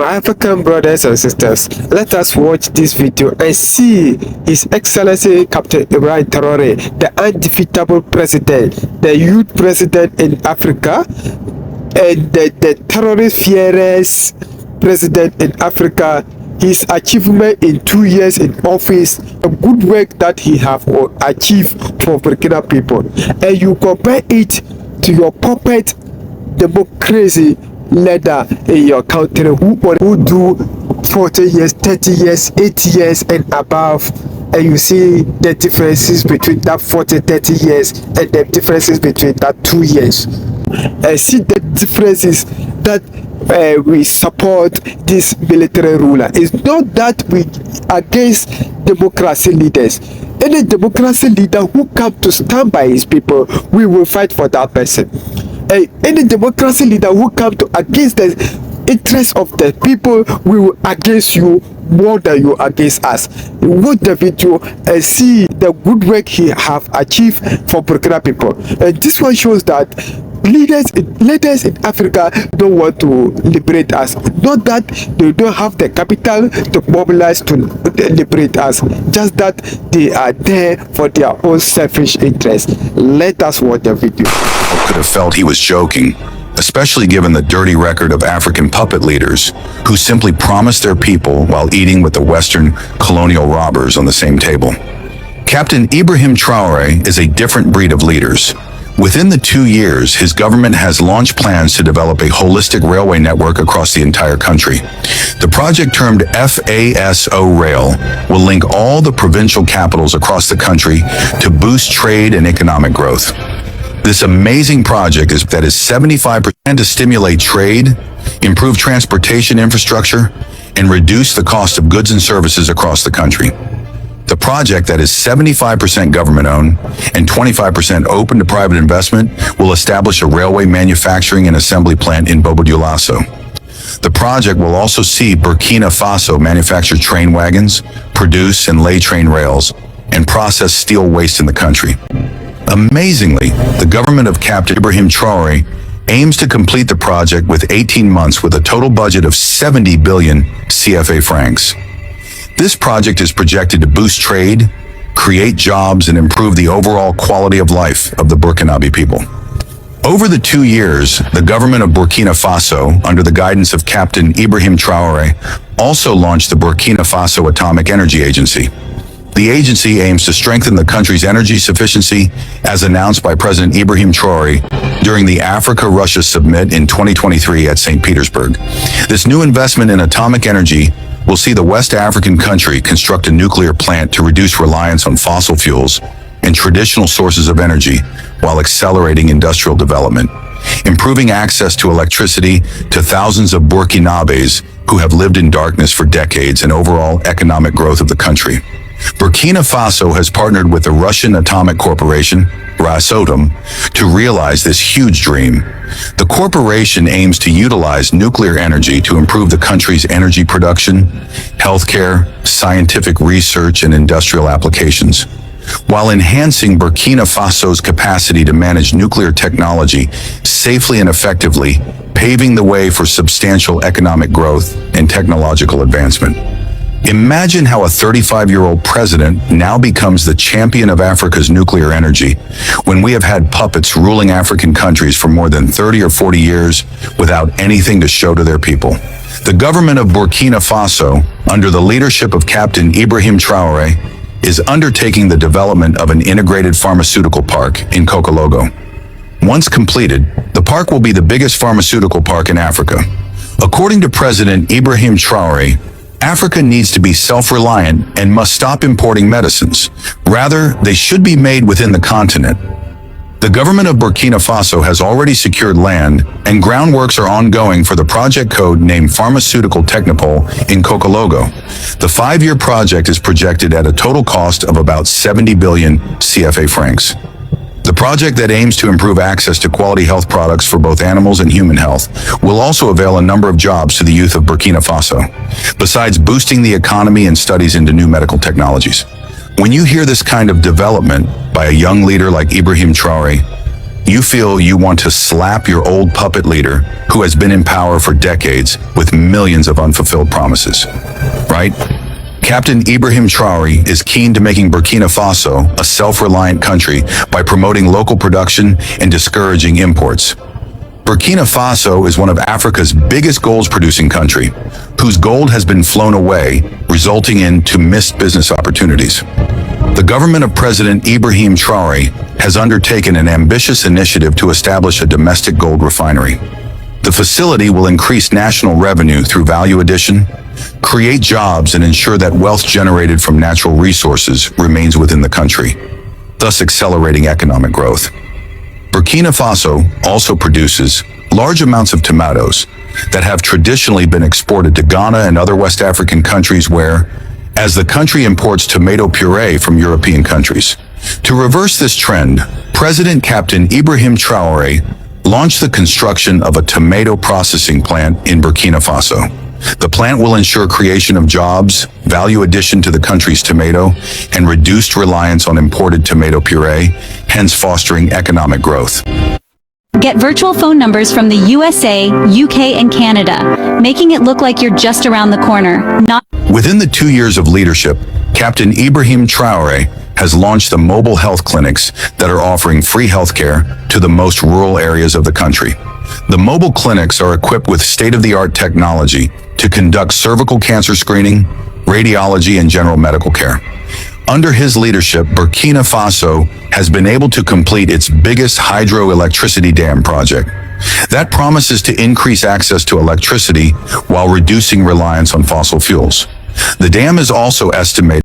My African brothers and sisters, let us watch this video and see His Excellency Captain Ibrahim Traore, the undefeatable president, the youth president in Africa, and the terrorist-fearless president in Africa. His achievement in 2 years in office, a good work that he have achieved for Burkina people, and you compare it to your puppet democracy leader in your country who do 40 years, 30 years, 80 years and above, and you see the differences between that 40, 30 years and the differences between that 2 years. I see the differences that we support this military ruler. It's not that we against democracy leaders. Any democracy leader who come to stand by his people, we will fight for that person. Any democracy leader who come to against the interests of the people, we will against you more than you against us. Watch the video and see the good work he have achieved for Burkina people. And this one shows that leaders in Africa don't want to liberate us. Not that they don't have the capital to mobilize to liberate us, just that they are there for their own selfish interests. Let us watch the video. Could have felt he was joking, especially given the dirty record of African puppet leaders who simply promised their people while eating with the Western colonial robbers on the same table. Captain Ibrahim Traore is a different breed of leaders. Within the 2 years, his government has launched plans to develop a holistic railway network across the entire country. The project, termed FASO Rail, will link all the provincial capitals across the country to boost trade and economic growth. This amazing project is 75% to stimulate trade, improve transportation infrastructure, and reduce the cost of goods and services across the country. The project, that is 75% government-owned and 25% open to private investment, will establish a railway manufacturing and assembly plant in Bobo-Dioulasso. The project will also see Burkina Faso manufacture train wagons, produce and lay train rails, and process steel waste in the country. Amazingly, the government of Captain Ibrahim Traore aims to complete the project with 18 months with a total budget of 70 billion CFA francs. This project is projected to boost trade, create jobs, and improve the overall quality of life of the Burkinabe people. Over the 2 years, the government of Burkina Faso, under the guidance of Captain Ibrahim Traore, also launched the Burkina Faso Atomic Energy Agency. The agency aims to strengthen the country's energy sufficiency, as announced by President Ibrahim Traore during the Africa-Russia Summit in 2023 at St. Petersburg. This new investment in atomic energy will see the West African country construct a nuclear plant to reduce reliance on fossil fuels and traditional sources of energy while accelerating industrial development, improving access to electricity to thousands of Burkinabes who have lived in darkness for decades, and overall economic growth of the country. Burkina Faso has partnered with the Russian Atomic Corporation, Rosatom, to realize this huge dream. The corporation aims to utilize nuclear energy to improve the country's energy production, healthcare, scientific research, and industrial applications, while enhancing Burkina Faso's capacity to manage nuclear technology safely and effectively, paving the way for substantial economic growth and technological advancement. Imagine how a 35-year-old president now becomes the champion of Africa's nuclear energy, when we have had puppets ruling African countries for more than 30 or 40 years without anything to show to their people. The government of Burkina Faso, under the leadership of Captain Ibrahim Traore, is undertaking the development of an integrated pharmaceutical park in Kokologo. Once completed, the park will be the biggest pharmaceutical park in Africa. According to President Ibrahim Traore, Africa needs to be self-reliant and must stop importing medicines. Rather, they should be made within the continent. The government of Burkina Faso has already secured land, and groundworks are ongoing for the project code named Pharmaceutical Technopole in Kokologo. The 5-year project is projected at a total cost of about 70 billion CFA francs. The project, that aims to improve access to quality health products for both animals and human health, will also avail a number of jobs to the youth of Burkina Faso, besides boosting the economy and studies into new medical technologies. When you hear this kind of development by a young leader like Ibrahim Traore, you feel you want to slap your old puppet leader who has been in power for decades with millions of unfulfilled promises, right? Captain Ibrahim Traore is keen to making Burkina Faso a self-reliant country by promoting local production and discouraging imports. Burkina Faso is one of Africa's biggest gold-producing country, whose gold has been flown away, resulting in missed business opportunities. The government of President Ibrahim Traore has undertaken an ambitious initiative to establish a domestic gold refinery. The facility will increase national revenue through value addition, create jobs, and ensure that wealth generated from natural resources remains within the country, thus accelerating economic growth. Burkina Faso also produces large amounts of tomatoes that have traditionally been exported to Ghana and other West African countries where, as the country imports tomato puree from European countries. To reverse this trend, President Captain Ibrahim Traore launched the construction of a tomato processing plant in Burkina Faso. The plant will ensure creation of jobs, value addition to the country's tomato, and reduced reliance on imported tomato puree, hence fostering economic growth. Get virtual phone numbers from the USA, UK, and Canada, making it look like you're just around the corner, not... Within the 2 years of leadership, Captain Ibrahim Traore has launched the mobile health clinics that are offering free healthcare to the most rural areas of the country. The mobile clinics are equipped with state-of-the-art technology to conduct cervical cancer screening, radiology, and general medical care. Under his leadership, Burkina Faso has been able to complete its biggest hydroelectricity dam project. That promises to increase access to electricity while reducing reliance on fossil fuels. The dam is also estimated